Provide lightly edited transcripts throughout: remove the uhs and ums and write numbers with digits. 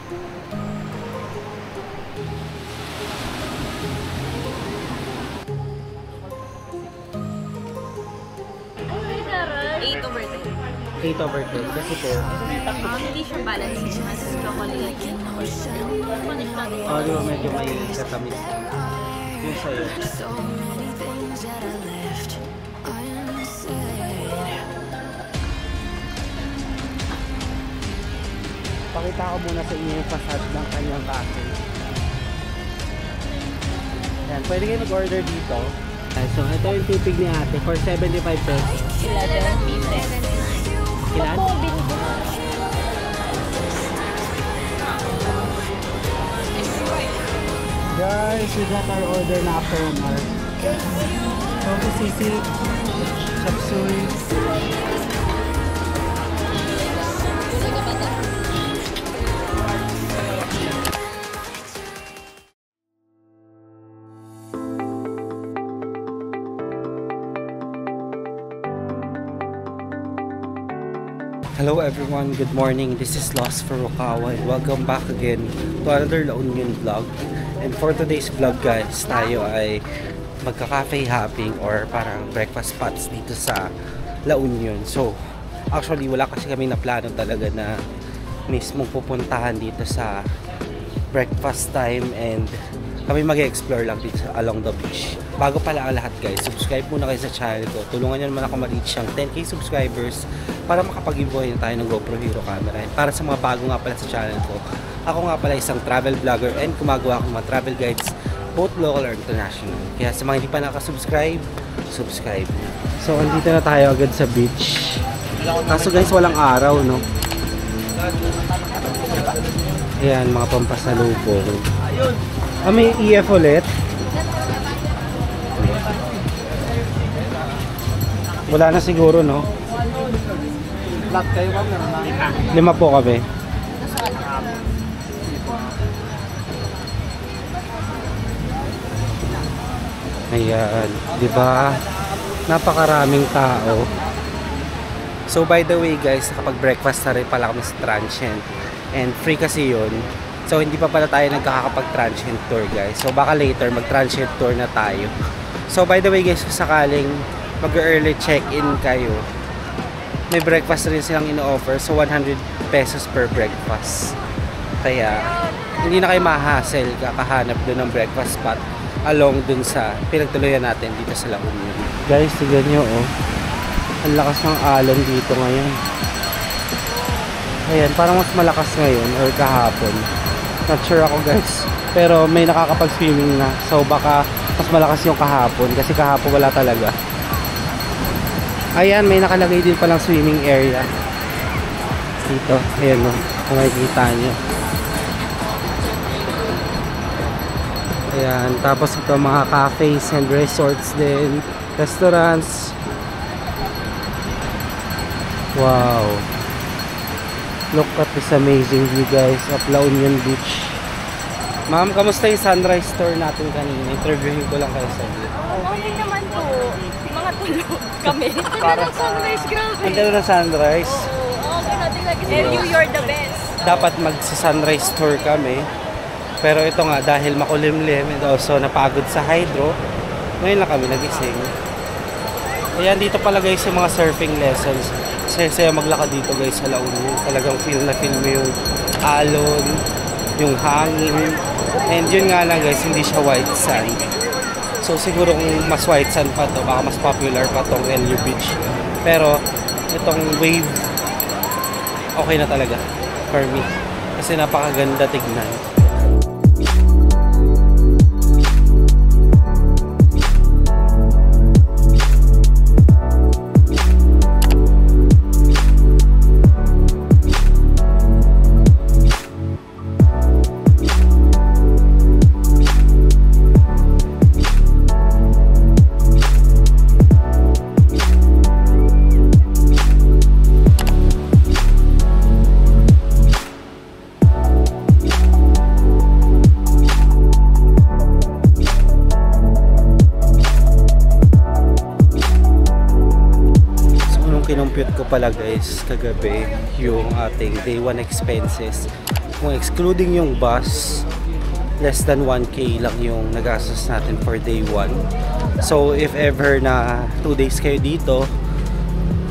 8 over 10 kasi po hindi siya balance. Mas chocolate. di ba medyo may katamis yung sa'yo. Pakita ko muna sa inyo yung facade ng kanyang cafe. Yan, pwede kayo mag-order dito. So ito yung tupig ni ate for 75 pesos. 11 pieces. Ilan? Guys, we got our order na after an hour. Tofu sisig, chop suey. Hello everyone, good morning. This is Lost Furukawa and welcome back again to another La Union vlog. And for today's vlog guys, tayo ay magka-cafe hopping or parang breakfast spots dito sa La Union. So, actually wala kasi kami na plano talaga na mismong pupuntahan dito sa breakfast time and kami mag-explore lang dito along the beach. Bago pala ang lahat guys, subscribe muna kayo sa channel ko. Tulungan nyo naman ako ma-reach yung 10k subscribers para makapag-giveaway na tayo ng GoPro Hero camera. And para sa mga bago nga pala sa channel ko, ako nga pala isang travel vlogger and gumagawa ako ng mga travel guides both local or international. Kaya sa mga hindi pa nakasubscribe, subscribe. So andito na tayo agad sa beach. Kaso guys, walang araw, no? Ayan, mga pampasalubong. May EF ulit. Wala na siguro, no? Lahat kayo ba? 5 po kami. Ayan, di ba? Napakaraming tao. So by the way guys, nakapag-breakfast na rin pala kami sa transient. And free kasi yun. So hindi pa pala tayo nagkakapag-transient tour guys. So baka later mag-transient tour na tayo. So by the way guys, kung sakaling mag-early check-in kayo, may breakfast rin silang ino-offer. So 100 pesos per breakfast. Kaya hindi na kayo ma-hassle kakahanap doon ng breakfast spot along dun sa pinagtuluyan natin dito sa La Union. Guys, tignan nyo oh. Ang lakas ng alon dito ngayon. Ayan, parang mas malakas ngayon or kahapon. Not sure ako guys, pero may nakakapag-swimming na, so baka mas malakas yung kahapon kasi kahapon wala talaga. Ayan, may nakalagay din palang swimming area dito, ayan o, kung makikita nyo. Ayan, tapos ito mga cafes and resorts din, restaurants. Wow, look at this amazing view guys of La Union Beach. Ma'am, kamusta yung sunrise tour natin kanina? Interviewin ko lang kayo sa inyo. Okay naman po. Mga tulog kami. Ganda ng sunrise, grabe. Ganda ng sunrise. Okay natin lagi sa you, you're the best. Dapat magsa-sunrise tour kami. Pero ito nga, dahil makulimlim and also napagod sa hydro, ngayon lang kami nagising. Ayan, dito pala guys yung mga surfing lessons. Saya maglakad dito guys sa La Union. Talagang feel na feel mo yung alon, yung hangin. And yun nga lang guys, hindi siya white sand. So siguro kung mas white sand pa to, baka mas popular pa tong LU Beach. Pero itong wave, okay na talaga for me. Kasi napakaganda tignan. Kinumpute ko pala guys kagabi yung ating day 1 expenses. kung excluding yung bus, less than 1K lang yung nagastos natin for day 1. So if ever na 2 days kayo dito,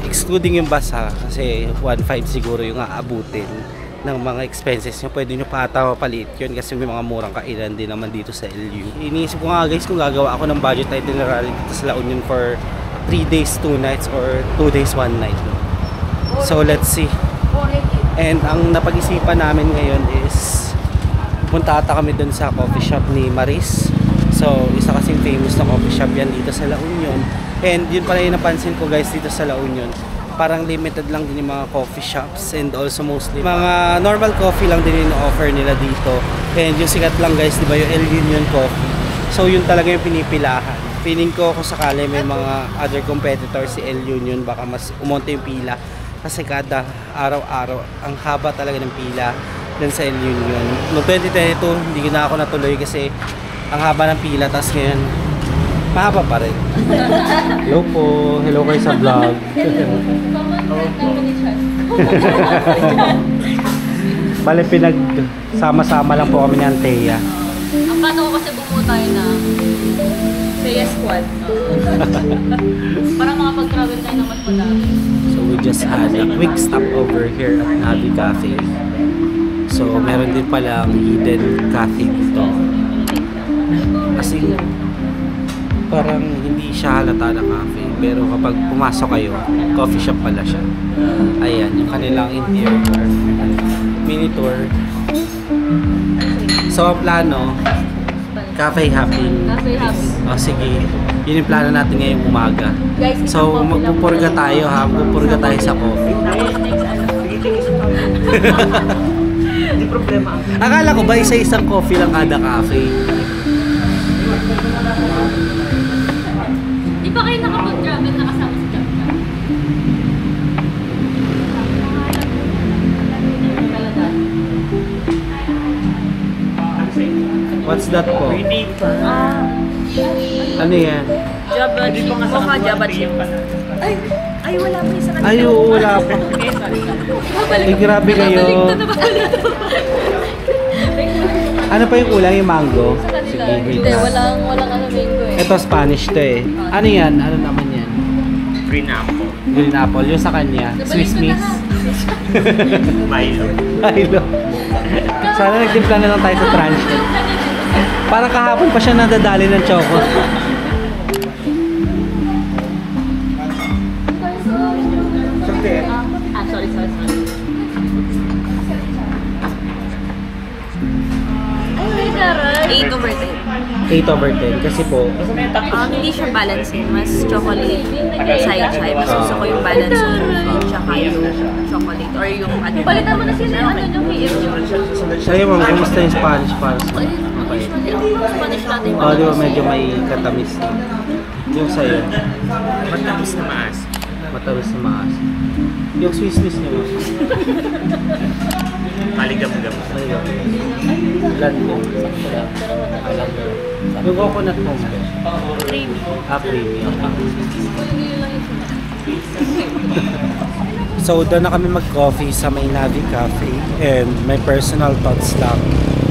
excluding yung bus ha, kasi 1.5 siguro yung aabutin ng mga expenses nyo, pwede nyo pa ata mapalit yun kasi may mga murang kainan din naman dito sa LU. Iniisip ko nga guys kung gagawa ako ng budget itinerary dito sa La Union for 3 days 2 nights or 2 days 1 night. So let's see. And ang napag-isipan namin ngayon is punta ata kami dun sa coffee shop ni Maris. So isa kasing famous na coffee shop yan dito sa La Union. And yun pala yung napansin ko guys dito sa La Union, parang limited lang din yung mga coffee shops and also mostly mga normal coffee lang din yung offer nila dito. And yung sikat lang guys, di ba, yung El Union Coffee. So yun talaga yung pinipilahan. Feeling ko kung sakali may mga other competitors si El Union, baka mas umonte yung pila. Kasi kada araw-araw, ang haba talaga ng pila dun sa El Union. Noong 2022, hindi na ako natuloy kasi ang haba ng pila. Tapos ngayon, mahaba pa rin. Hello po. Hello kayo sa vlog. Bale, pinagsama-sama lang po kami ni Antea. Ang plano ko kasi bumuo tayo na Thea Squad. Para makapag-travel tayo ng mas madami. So we just had a quick stop over here at Navi Cafe. So meron din palang hidden cafe dito. Kasi parang hindi siya halata na cafe, pero kapag pumasok kayo, coffee shop pala siya. Ayan, yung kanilang interior. Mini tour. So, ang plano, cafe hopping. Cafe hopping. O, sige. Yun yung plano natin ngayong umaga. Guys, So, magpupurga tayo ha. Magpupurga tayo sa coffee. Hindi problema. Akala ko ba isa-isang coffee lang kada cafe? Di ba kayo nakapag-travel na kasama si Jam Jam? What's that po? Ano yan? Jabba Chip. Mukha Jabba Chip. Ay, wala pa isa kanina. Ay, oo, wala pa. Ay, grabe kayo. Ano pa yung kulang? Yung mango? Sige, wait Hindi, lang. walang ano mango eh. Ito Spanish to eh. Ano yan? Ano naman yan? Green apple. Green apple. Yung sa kanya. Swiss miss. Milo. Milo. Sana nagtimpla na lang tayo sa transient. Parang kahapon pa siya nadadali ng choco. Sorry. 8 over 10. 8 over 10. Kasi po, Hindi siya balancing. Mas chocolate side siya. Mas gusto ko yung balance of tsaka yung chocolate. Or yung ano. Palitan mo na sila yung ano yung PF nyo. sa'yo ma'am, kumusta yung Spanish para sa Usually, ang Spanish natin yung di ba medyo may katamis na. Yung sa'yo, Matamis na maas. matamis na maas. Yung Swiss miss niyo ma'am. Maligam-gam. Land mo. Yung coconut mo. creamy. Creamy. So, doon na kami mag-coffee sa may Navi Cafe. And my personal thoughts lang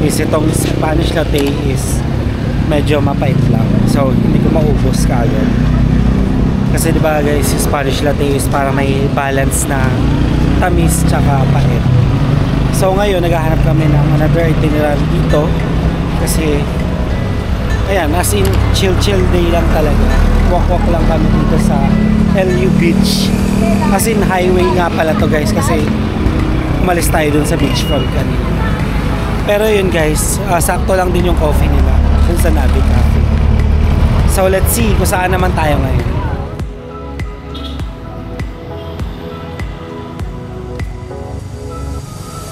is itong Spanish latte is medyo mapait lang. So, hindi ko maubos kaagad. Kasi diba guys, yung Spanish latte is para may balance na tamis tsaka pait. So ngayon, naghahanap kami ng another itinerary dito. Kasi, ayan, as in, chill day lang talaga. Walk lang kami dito sa LU Beach. As in, highway nga pala to guys. Kasi, umalis tayo dun sa beachfront kanina. Pero yun guys, sakto lang din yung coffee nila dun sa Navi Cafe. So let's see kung saan naman tayo ngayon.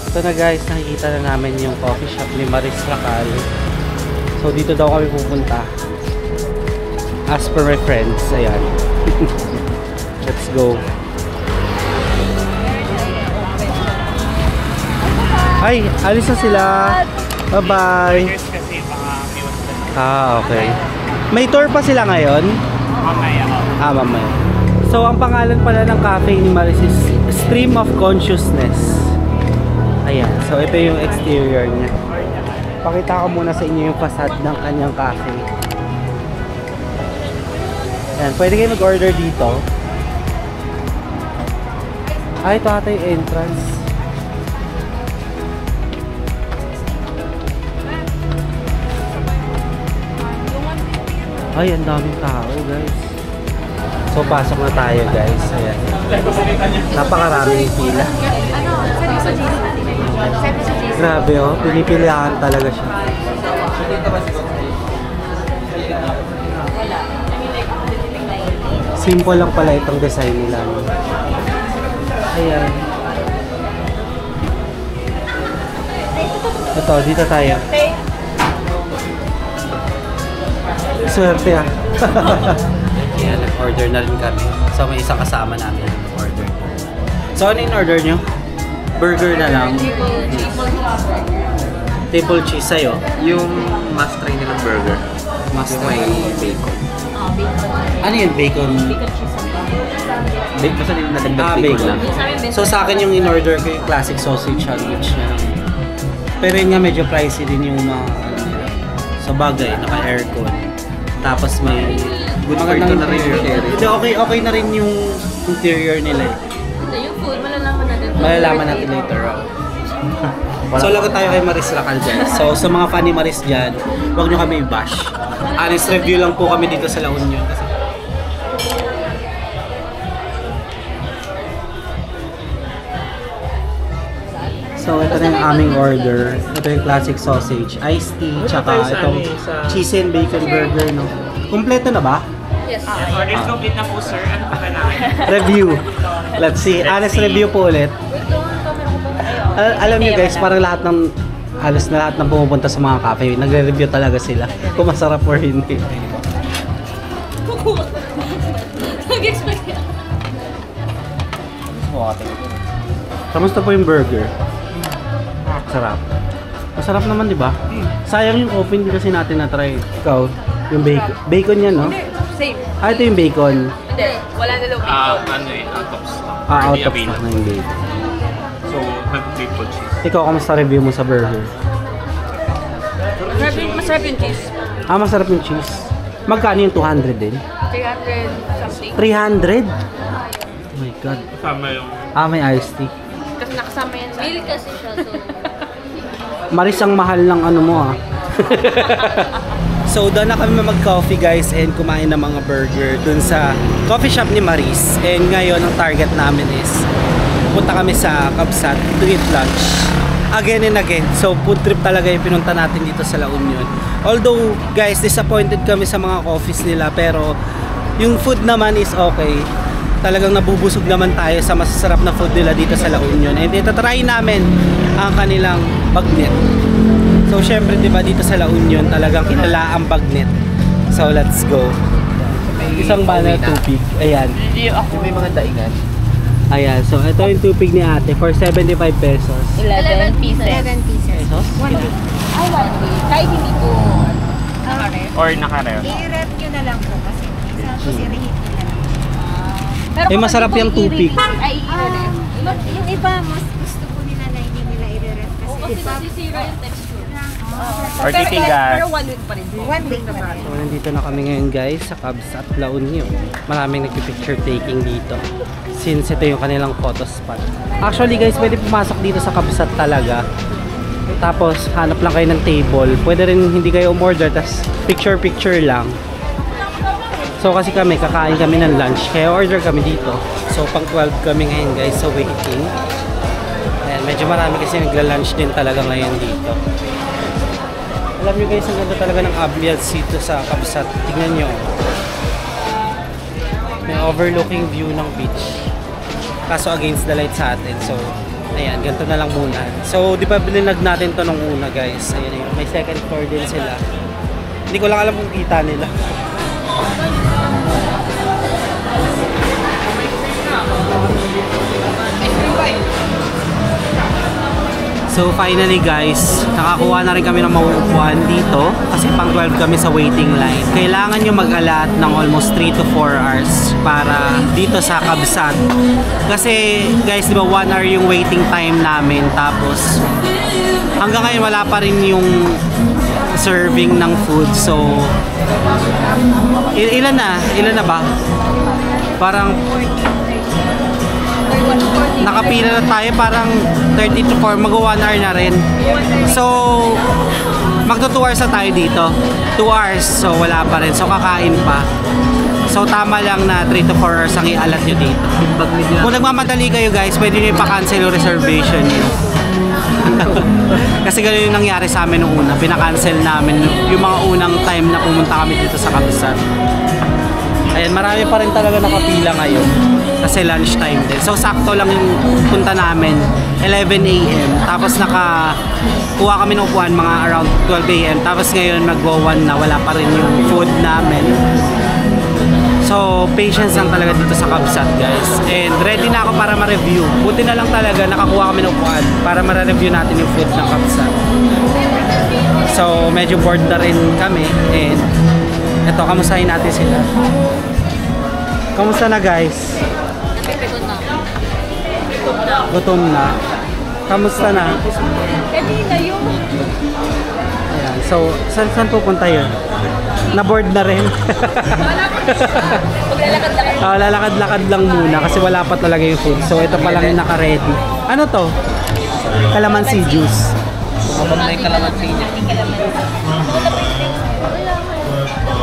Ito na guys, nakikita na namin yung coffee shop ni Maris Racal. So dito daw kami pupunta. As per my friends, ayan. Let's go. Ay, alis na sila. Bye-bye. Kasi baka may Okay. May tour pa sila ngayon? mamaya. Mamaya. So, ang pangalan pala ng cafe ni Maris is Stream of Consciousness. Ayan, so ito yung exterior niya. Pakita ko muna sa inyo yung facade ng kanyang cafe. Ayan, pwede kayo mag-order dito. Ay, ito ata yung entrance. Ay, ang daming tao, guys. So, pasok na tayo, guys. Ayan. Napakaraming pila. Grabe, oh. Pinipilihan talaga siya. Simple lang pala itong design nila. Ayan. Ito, dito tayo. Swerte ah. Ayan, nag-order na rin kami. So, may isang kasama namin nag-order. So, ano yung order nyo? Burger na lang. Triple cheese sa'yo. Yung must try nilang burger. Must Yung may bacon. Ano yun? Bacon? Basta nadagdag Ah, bacon bacon. lang. So sa akin yung in-order ko yung classic sausage sandwich na. Pero yun nga medyo pricey din yung mga ano nila. Sa bagay, naka-aircon. Tapos may Good for ito na rin yung interior. area. Hindi, okay na rin yung interior nila eh. Yung food, malalaman natin. Malalaman natin later on. So lagot tayo kay Maris Racal guys. So sa mga fan ni Maris dyan, huwag nyo kami i-bash. Honest review lang po kami dito sa La Union. So ito na yung aming order. Ito yung classic sausage, iced tea, tsaka itong cheese and bacon burger, no? Kompleto na ba? Yes. Order is complete na po, sir. Ano pa kailangan? Review. Let's see. Honest review po ulit. Alam niyo guys, parang halos na lahat ng pumupunta sa mga cafe, nagre-review talaga sila kung masarap or hindi. Nag-expect ka. Kamusta po yung burger? Sarap. Masarap naman, di ba? Sayang yung open din kasi natin na-try. Ikaw, yung bacon. Bacon yan, no? Same. Ah, ito yung bacon. Hindi, wala na daw bacon. Ano eh, out of stock. Ah, out Already of stock available. na yung bacon. So, mag-triple cheese. Ikaw, kamusta review mo sa burger? Masarap yung cheese. Ah, masarap yung cheese. Magkano yung 200 din? 300 something. 300? Oh my God. Kasama yung... Ah, may iced tea. Kasi nakasama yan. Meal kasi siya, so... Maris ang mahal ng ano mo ah. So doon na kami mag-coffee guys and kumain ng mga burger dun sa coffee shop ni Maris. And ngayon ang target namin is punta kami sa Kabsat to eat lunch. Again and again. So food trip talaga yung pinunta natin dito sa La Union. Although guys, disappointed kami sa mga coffees nila pero yung food naman is okay. Talagang nabubusog naman tayo sa masasarap na food nila dito sa La Union. And itatry namin ang kanilang bagnet. So syempre 'di ba dito sa La Union talagang kilala ang bagnet. So let's go. Isang banana tupig. Ayan. Hindi ako may mga daingan. Ayan. So ito yung tupig ni ate for 75 pesos. 11 pieces. 11 pieces. Pesos? 1 week. Ay, 1 week. Kahit hindi po nakaref. Or naka-ref. I-rep nyo na lang po kasi tapos i-reheat nyo na lang. Pero Eh, masarap yung tupig. Ay, i-ref. Yung iba, mas gusto po nila na hindi nila i-rep kasi Kasi nasisira yung texture. Or titigas. Pero 1 week pa rin. 1 week na ba? So nandito na kami ngayon guys sa Kabsat La Union. Maraming nagpi-picture taking dito. Since ito yung kanilang photo spot. Actually guys, pwede pumasok dito sa Kabsat talaga. Tapos hanap lang kayo ng table. Pwede rin hindi kayo umorder, tas picture lang. So kasi kami, kakain kami ng lunch, kaya order kami dito. So pang 12 kami ngayon guys, so waiting. Ayan, medyo marami kasi nagla-lunch din talaga ngayon dito. Alam nyo guys, ang ganda talaga ng ambience dito sa Kabsat. Tingnan nyo. May overlooking view ng beach. Kaso against the light sa atin. So, ayan, ganito na lang muna. So, di ba bilinag natin to nung una guys. Ayan yun, may second floor din sila. Hindi ko lang alam kung kita nila. So So finally guys, nakakuha na rin kami ng mauupuan dito kasi pang 12 kami sa waiting line. Kailangan nyo mag-alat ng almost 3 to 4 hours para dito sa Kabsat. Kasi guys, di ba 1 hour yung waiting time namin, tapos hanggang ngayon wala pa rin yung serving ng food. So ilan na ba? Parang nakapila na tayo, parang 30 to 4, mag-1 hour na rin. So magto 2 hours na tayo dito, 2 hours, so wala pa rin, so kakain pa. So tama lang na 3 to 4 hours ang ialat nyo dito. Kung nagmamadali kayo guys, pwede nyo ipa-cancel yung reservation nyo. Kasi gano'n yung nangyari sa amin nung una, pinakancel namin yung mga unang time na pumunta kami dito sa Kabsat. Ayan, marami pa rin talaga nakapila ngayon kasi lunch time din. So sakto lang yung punta namin, 11 AM. Tapos kuha kami ng upuan mga around 12 AM. Tapos ngayon mag-1 na, wala pa rin yung food namin. So patience lang talaga dito sa Kabsat guys. And ready na ako para ma-review. Buti na lang talaga nakakuha kami ng upuan para ma-review natin yung food ng Kabsat. So medyo bored na rin kami. And eto, kamustahin natin sila. Kamusta na guys? Napipikon na. Gutom na. Kamusta na? Kanina yung... Ayan. So, saan pupunta yun? Na-board na rin. Maglalakad-lakad. Lalakad-lakad lang muna kasi wala pa talaga yung food. So, ito pa lang yung naka-ready. Ano to? Calamansi juice. Mamam na yung kalamansi niya.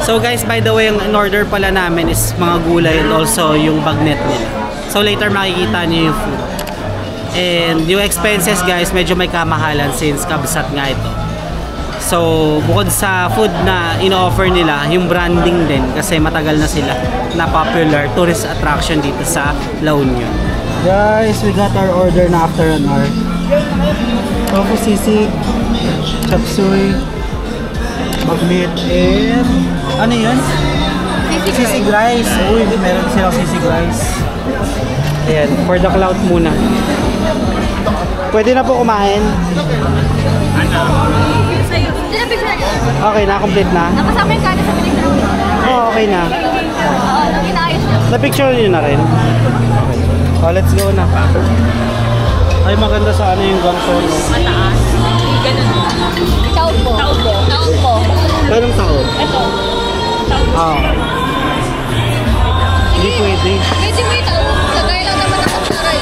So guys, by the way, ang in-order pala namin is mga gulay and also yung bagnet nila. So later makikita niyo yung food. And yung expenses guys, medyo may kamahalan since Kabsat nga ito. So bukod sa food na ino-offer nila, yung branding din kasi matagal na sila na popular tourist attraction dito sa La Union. Guys, we got our order na after an hour. Tofu sisig, chop suey, bagnet, and ano yun? Sisig rice. Uy, meron silang sisig rice. Ayan, for the cloud muna. Pwede na po kumain. Okay na, complete na. Nakasama yung kanin sa pinig na. Oo, okay na. Oo, nang inaayos niya. Na-picture nyo na rin. Oh, let's go na. Ay, maganda sa ano yung gangso. Mataas. Ganun. Taon po. Taon po. Ganong taon? Ito. Taon po. Oo. Hindi pwede. Pwede mo yung taon. Kagaya lang naman ang pagsaray.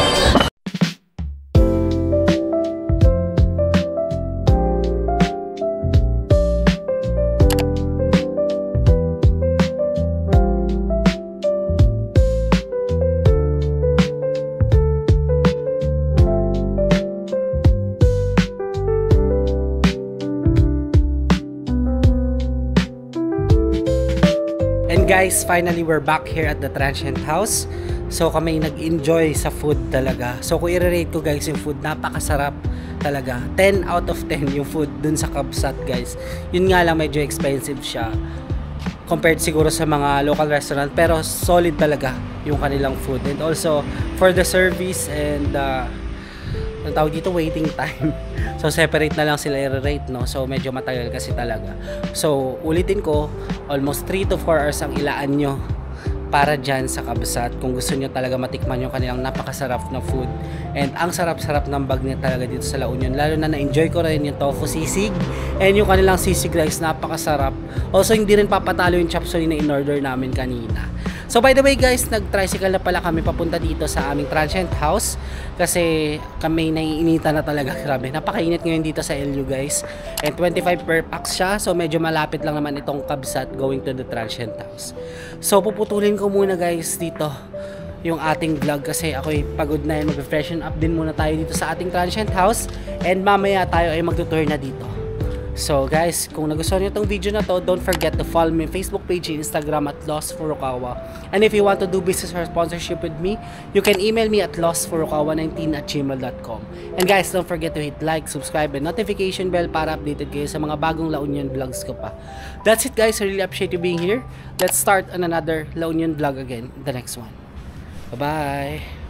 And guys, finally we're back here at the Transient House. So kami nag-enjoy sa food talaga. So kung i-rate ko guys yung food, napakasarap talaga. 10 out of 10 yung food dun sa Kabsat guys. Yun nga lang, medyo expensive siya compared siguro sa mga local restaurant, pero solid talaga yung kanilang food. And also for the service and ang tawag dito, waiting time. So separate na lang sila i-rate, no? So medyo matagal kasi talaga. So ulitin ko, almost 3 to 4 hours ang ilaan nyo para dyan sa Kabsat kung gusto nyo talaga matikman yung kanilang napakasarap na food. And ang sarap-sarap ng bagnet talaga dito sa La Union. Lalo na na-enjoy ko rin yung tofu sisig and yung kanilang sisig rice, napakasarap. Also hindi rin papatalo yung chop suey na in-order namin kanina. So by the way guys, nag-tricycle na pala kami papunta dito sa aming Transient House kasi kami naiinitan na talaga. Grabe, napakainit ngayon dito sa LU guys. And 25 per pax siya, so medyo malapit lang naman itong Kabsat going to the Transient House. So puputulin ko muna guys dito yung ating vlog kasi ako'y pagod na yun. Mag-freshen up din muna tayo dito sa ating Transient House and mamaya tayo ay mag-tour na dito. So guys, kung nagustuhan niyo itong video na to, don't forget to follow me Facebook page and Instagram at Lost Furukawa. And if you want to do business or sponsorship with me, you can email me at lostfurukawa19@gmail.com. And guys, don't forget to hit like, subscribe, and notification bell para updated kayo sa mga bagong La Union vlogs ko pa. That's it guys, I really appreciate you being here. Let's start on another La Union vlog again, the next one. Bye-bye!